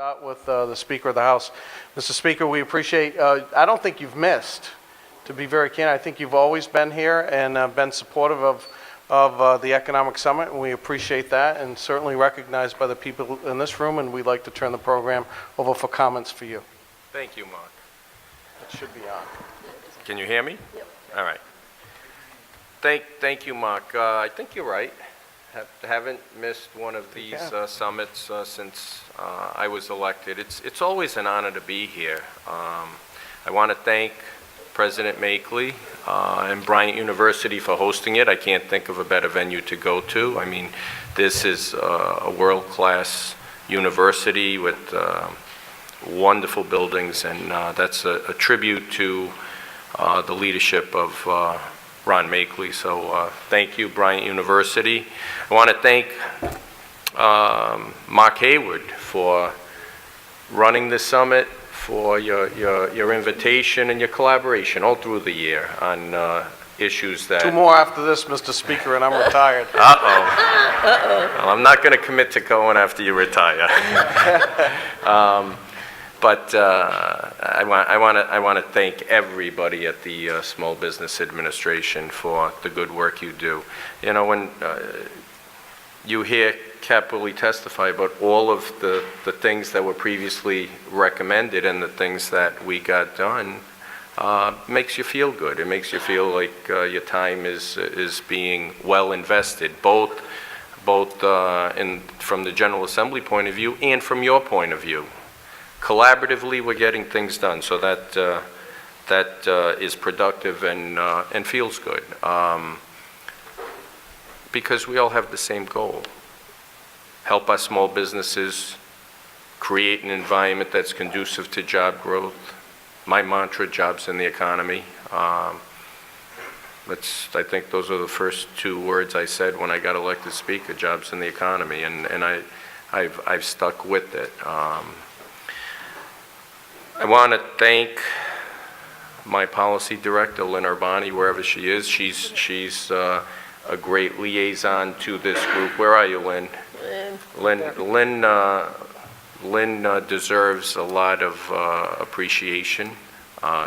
Start with the Speaker of the House. Mr. Speaker, we appreciate, I don't think you've missed, to be very candid. I think you've always been here and been supportive of the Economic Summit, and we appreciate that, and certainly recognized by the people in this room, and we'd like to turn the program over for comments for you. Thank you, Mark. It should be on. Can you hear me? Yep. All right. Thank you, Mark. I think you're right. Haven't missed one of these summits since I was elected. It's always an honor to be here. I want to thank President Machtley and Bryant University for hosting it. I can't think of a better venue to go to. I mean, this is a world-class university with wonderful buildings, and that's a tribute to the leadership of Ron Machtley. So thank you, Bryant University. I want to thank Mark Haywood for running the summit, for your invitation and your collaboration all through the year on issues that... Two more after this, Mr. Speaker, and I'm retired. Uh-oh. Well, I'm not going to commit to going after you retire. But I want to thank everybody at the Small Business Administration for the good work you do. You know, when you hear Capoli testify about all of the things that were previously recommended and the things that we got done, makes you feel good. It makes you feel like your time is being well invested, both from the General Assembly point of view and from your point of view. Collaboratively, we're getting things done, so that is productive and feels good, because we all have the same goal: help our small businesses, create an environment that's conducive to job growth. My mantra: jobs in the economy. I think those are the first two words I said when I got elected Speaker: jobs in the economy, and I've stuck with it. I want to thank my policy director, Lynn Urbani, wherever she is. She's a great liaison to this group. Where are you, Lynn? Lynn deserves a lot of appreciation.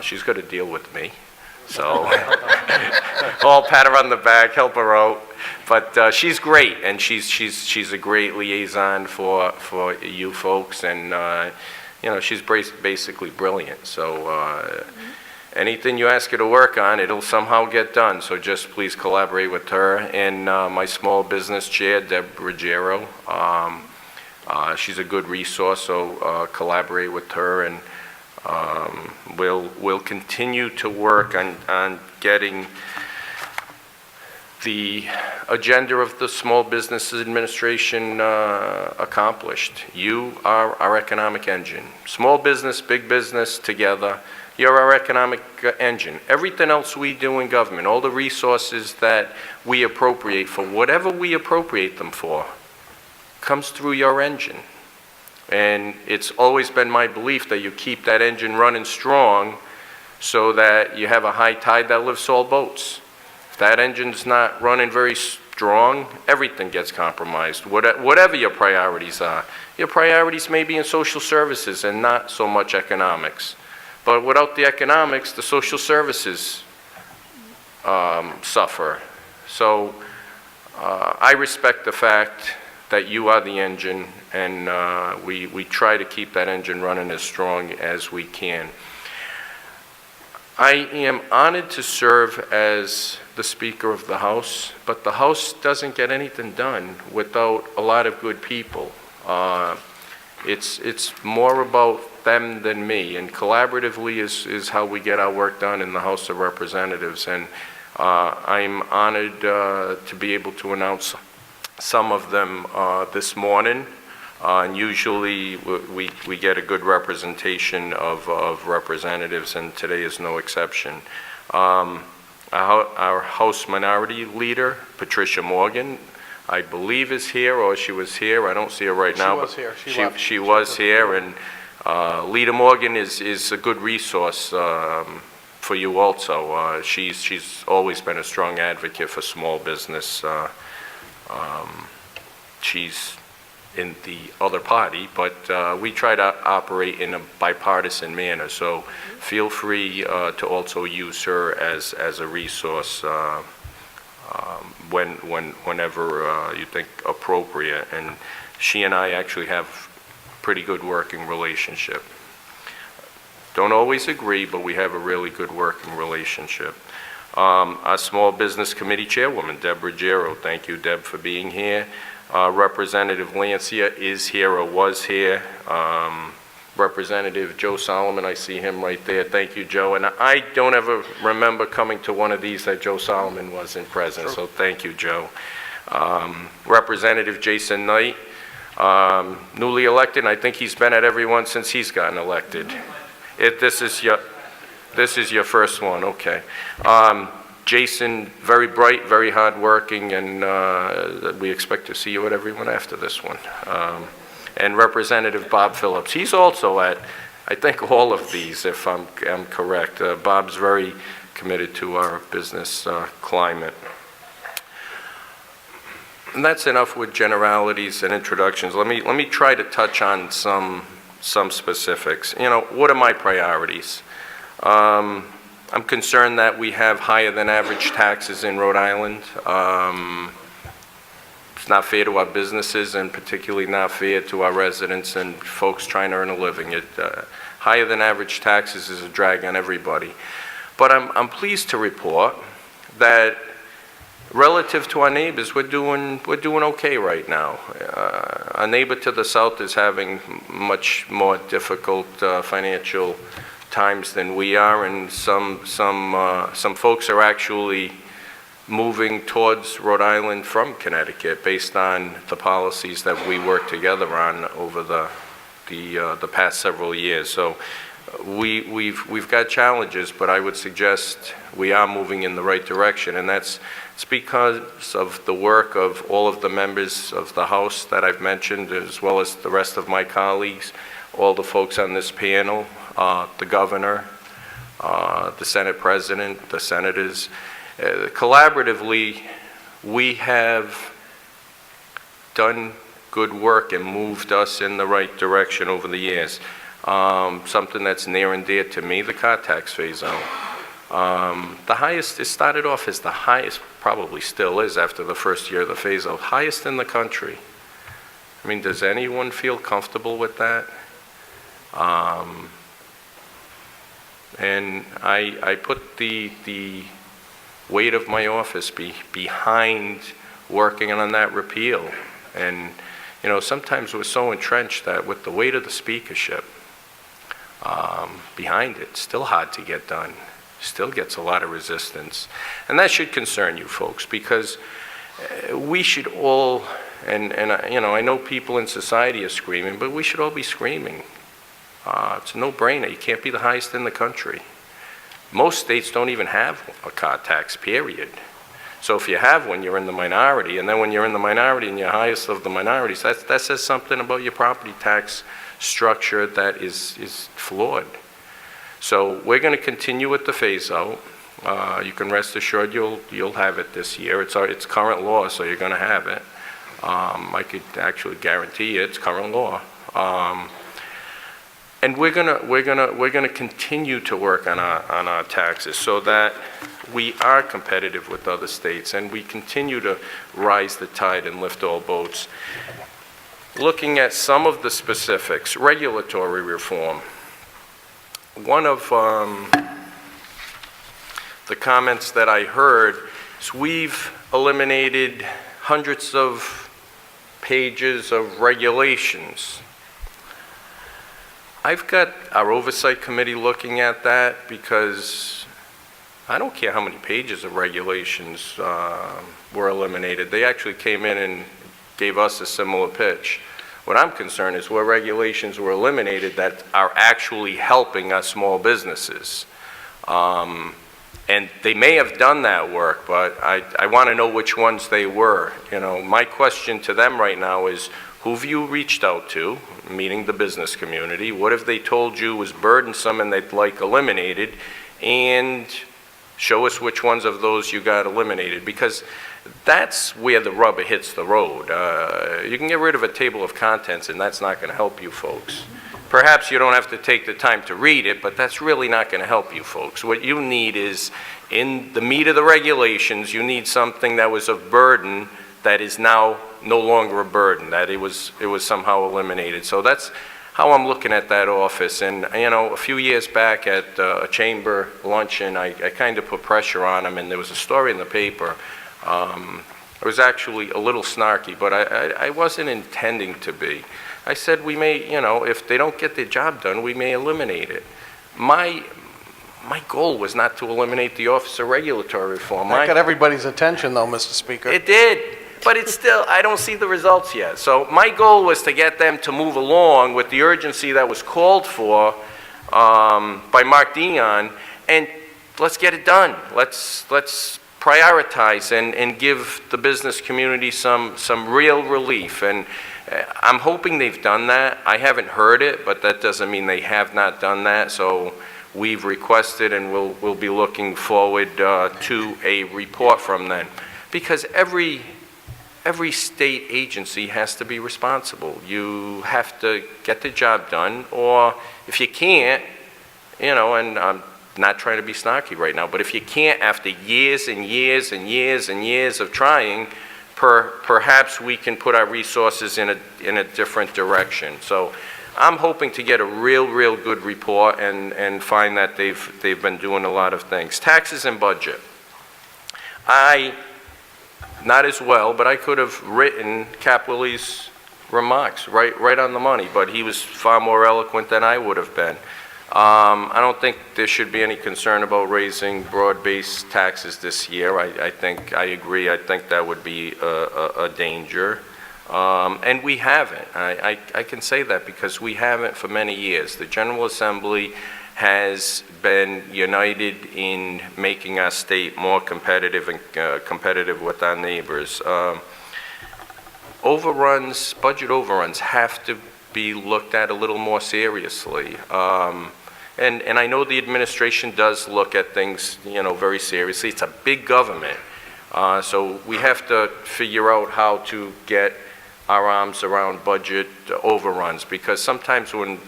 She's got to deal with me, so I'll pat her on the back, help her out. But she's great, and she's a great liaison for you folks, and you know, she's basically brilliant. So anything you ask her to work on, it'll somehow get done. So just please collaborate with her. And my small business chair, Deborah, Ruggiero, she's a good resource. So collaborate with her, and we'll continue to work on getting the agenda of the Small Business Administration accomplished. You are our economic engine. Small business, big business together, you're our economic engine. Everything else we do in government, all the resources that we appropriate for, whatever we appropriate them for, comes through your engine. And it's always been my belief that you keep that engine running strong so that you have a high tide that lifts all boats. If that engine's not running very strong, everything gets compromised. Whatever your priorities are. Your priorities may be in social services and not so much economics. But without the economics, the social services suffer. So I respect the fact that you are the engine, and we try to keep that engine running as strong as we can. I am honored to serve as the Speaker of the House, but the House doesn't get anything done without a lot of good people. It's more about them than me, and collaboratively is how we get our work done in the House of Representatives. And I'm honored to be able to announce some of them this morning. And usually we get a good representation of representatives, and today is no exception. Our House Minority Leader, Patricia Morgan, I believe is here, or she was here. I don't see her right now. She was here. She was here, and Leader Morgan is a good resource for you also. She's always been a strong advocate for small business. She's in the other party, but we try to operate in a bipartisan manner. So feel free to also use her as a resource whenever you think appropriate. And she and I actually have a pretty good working relationship. Don't always agree, but we have a really good working relationship. Our Small Business Committee Chairwoman, Deborah Ruggiero. Thank you, Deb, for being here. Representative Lancia is here or was here. Representative Joe Solomon, I see him right there. Thank you, Joe. And I don't ever remember coming to one of these that Joe Solomon wasn't present, so thank you, Joe. Representative Jason Knight, newly elected, and I think he's been at every one since he's gotten elected. This is your first one, okay. Jason, very bright, very hardworking, and we expect to see you at everyone after this one. And Representative Bob Phillips, he's also at, I think, all of these, if I'm correct. Bob's very committed to our business climate. And that's enough with generalities and introductions. Let me try to touch on some specifics. You know, what are my priorities? I'm concerned that we have higher than average taxes in Rhode Island. It's not fair to our businesses, and particularly not fair to our residents and folks trying to earn a living. Higher than average taxes is a drag on everybody. But I'm pleased to report that relative to our neighbors, we're doing okay right now. Our neighbor to the south is having much more difficult financial times than we are, and some folks are actually moving towards Rhode Island from Connecticut based on the policies that we worked together on over the past several years. So we've got challenges, but I would suggest we are moving in the right direction, and it's because of the work of all of the members of the House that I've mentioned, as well as the rest of my colleagues, all the folks on this panel, the governor, the Senate president, the senators. Collaboratively, we have done good work and moved us in the right direction over the years. Something that's near and dear to me, the car tax phase out. The highest, it started off as the highest, probably still is after the first year of the phase out, highest in the country. I mean, does anyone feel comfortable with that? And I put the weight of my office behind working on that repeal. And, you know, sometimes we're so entrenched that with the weight of the speakership behind it, it's still hard to get done. Still gets a lot of resistance. And that should concern you folks, because we should all, and you know, I know people in society are screaming, but we should all be screaming. It's a no-brainer. You can't be the highest in the country. Most states don't even have a car tax, period. So if you have one, you're in the minority, and then when you're in the minority and you're highest of the minorities, that says something about your property tax structure that is flawed. So we're going to continue with the phase-out. You can rest assured you'll have it this year. It's current law, so you're going to have it. I could actually guarantee it's current law. And we're gonna continue to work on our taxes so that we are competitive with other states, and we continue to rise the tide and lift all boats. Looking at some of the specifics, regulatory reform. One of the comments that I heard is we've eliminated hundreds of pages of regulations. I've got our oversight committee looking at that, because I don't care how many pages of regulations were eliminated. They actually came in and gave us a similar pitch. What I'm concerned is where regulations were eliminated that are actually helping us small businesses. And they may have done that work, but I want to know which ones they were. You know, my question to them right now is, who have you reached out to, meaning the business community? What have they told you was burdensome and they'd like eliminated? And show us which ones of those you got eliminated. Because That's where the rubber hits the road. You can get rid of a table of contents, and that's not going to help you folks. Perhaps you don't have to take the time to read it, but that's really not going to help you folks. What you need is, in the meat of the regulations, you need something that was of burden that is now no longer a burden, that it was somehow eliminated. So that's how I'm looking at that office. And, you know, a few years back at a chamber luncheon, I kind of put pressure on them, and there was a story in the paper. It was actually a little snarky, but I wasn't intending to be. I said we may, you know, if they don't get their job done, we may eliminate it. My goal was not to eliminate the Office of Regulatory Reform. That got everybody's attention, though, Mr. Speaker. It did, but it's still, I don't see the results yet. So my goal was to get them to move along with the urgency that was called for by Mark Dion, and let's get it done. Let's prioritize and give the business community some real relief. And I'm hoping they've done that. I haven't heard it, but that doesn't mean they have not done that. So we've requested, and we'll be looking forward to a report from them, because every state agency has to be responsible. You have to get the job done, or if you can't, you know, and I'm not trying to be snarky right now, but if you can't, after years and years and years and years of trying, perhaps we can put our resources in a different direction. So I'm hoping to get a real good report and find that they've been doing a lot of things. Taxes and budget. Not as well, but I could have written Cap Willie's remarks right on the money, but he was far more eloquent than I would have been. I don't think there should be any concern about raising broad-based taxes this year. I agree. I think that would be a danger. And we haven't. I can say that because we haven't for many years. The General Assembly has been united in making our state more competitive and competitive with our neighbors. Budget overruns have to be looked at a little more seriously. And I know the administration does look at things, you know, very seriously. It's a big government. So we have to figure out how to get our arms around budget overruns, because sometimes when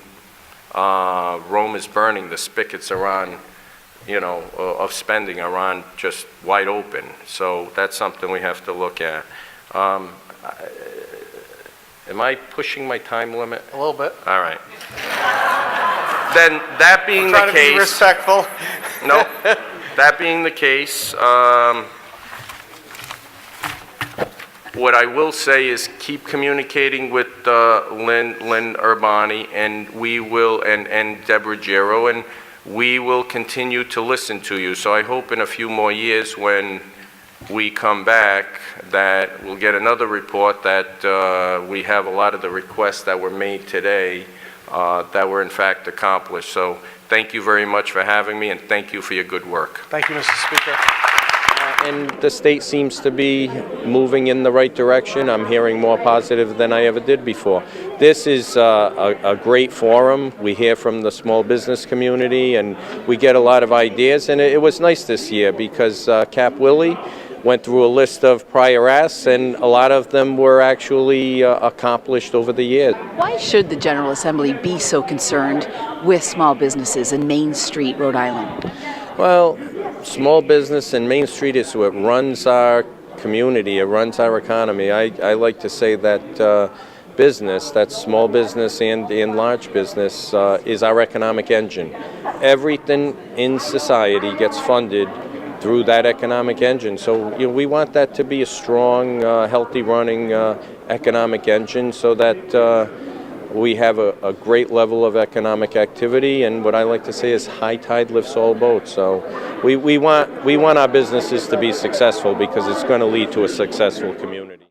Rome is burning, the spigots are on, you know, of spending are on just wide open. So that's something we have to look at. Am I pushing my time limit? A little bit. All right. Then that being the case, trying to be respectful. No, that being the case, what I will say is keep communicating with Lynn Urbani, and we will, and Deborah Ruggiero, and we will continue to listen to you. So I hope in a few more years when we come back that we'll get another report that we have a lot of the requests that were made today that were in fact accomplished. So thank you very much for having me, and thank you for your good work. Thank you, Mr. Speaker. And the state seems to be moving in the right direction. I'm hearing more positive than I ever did before. This is a great forum. We hear from the small business community, and we get a lot of ideas. And it was nice this year because Cap Willie went through a list of prior asks, and a lot of them were actually accomplished over the years. Why should the General Assembly be so concerned with small businesses in Main Street, Rhode Island? Well, small business and Main Street is what runs our community, it runs our economy. I like to say that business, that's small business and large business, is our economic engine. Everything in society gets funded through that economic engine. So you know, we want that to be a strong, healthy running economic engine so that we have a great level of economic activity, and what I like to say is high tide lifts all boats. So we want our businesses to be successful because it's going to lead to a successful community.